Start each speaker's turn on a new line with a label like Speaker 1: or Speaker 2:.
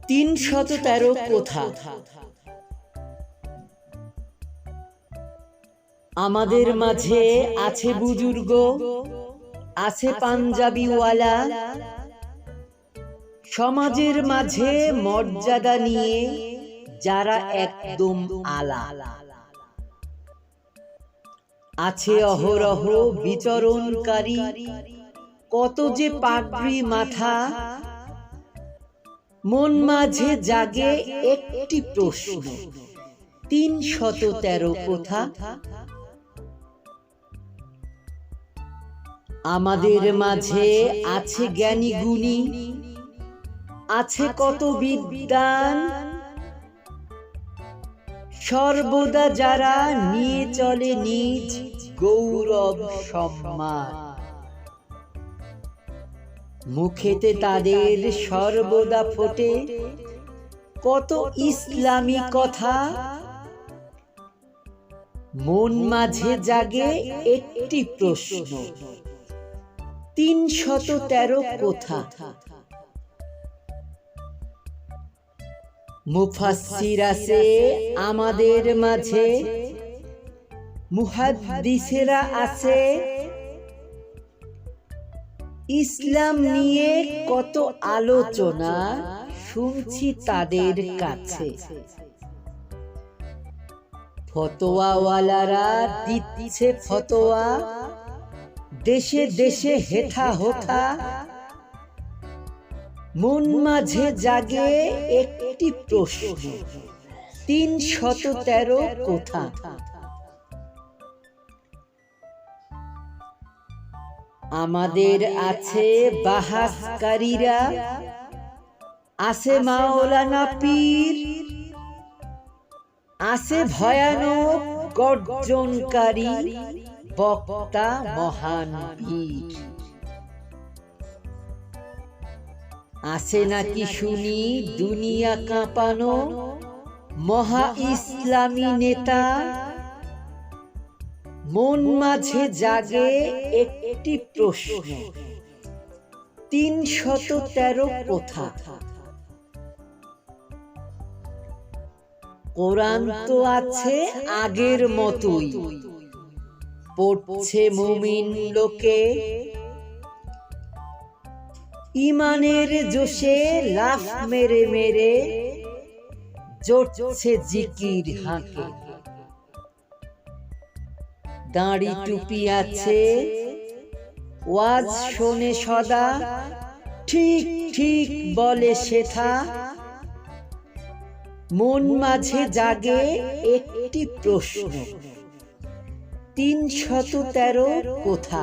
Speaker 1: 313 কোথা। আমাদের মাঝে আছে বুজুর্গ, আছে পাঞ্জাবিওয়ালা, সমাজের মাঝে মর্যাদা নিয়ে যারা একদম আলা। আছে অহরহ বিচরণকারী কত যে পাগড়ি মাথা। মন মাঝে জাগে একটি প্রশ্ন, 313 কোথা। আমাদের মাঝে আছে জ্ঞানী গুণী, আছে কত বিদ্বান, সর্বদা যারা নিয়ে চলে নিজ গৌরব সম্মান। মুখেতে তাদের সর্বদা ফোটে কত ইসলামী কথা। মন মাঝে জাগে একটি প্রশ্ন, 313 কোথা। মুফাসসির আছে আমাদের মাঝে, মুহাদ্দিসেরা আছে, ইসলাম নিয়ে কত আলোচনা শুনছি তাদের কাছে। ফতোয়াওয়ালারা দিচ্ছে ফতোয়া, দেশে দেশে হেথা হোথা। মন মাঝে জাগে একটি প্রশ্ন, 313 কোথা। আমাদের আছে বাহাসকারীরা, আছে মাওলানা পীর, আছে ভয়ানক গর্জনকারী বক্তা মহান বীর। আছে নাকি শুনি দুনিয়া কাঁপানো মহা ইসলামী নেতা। মন মাঝে জাগে একটি প্রশ্ন, 313 কোথা। কোরআন তো আছে আগের মতোই, পড়ছে মুমিন লোকে, ইমানের জোশে লাফ মেরে মেরে জড়ছে জিকির হাঁকে। দাড়ি টুপি আছে, ওয়াজ শোনে সদা, ঠিক ঠিক বলে সেথা। মন মাঝে জাগে একটি প্রশ্ন, 313 কোথা।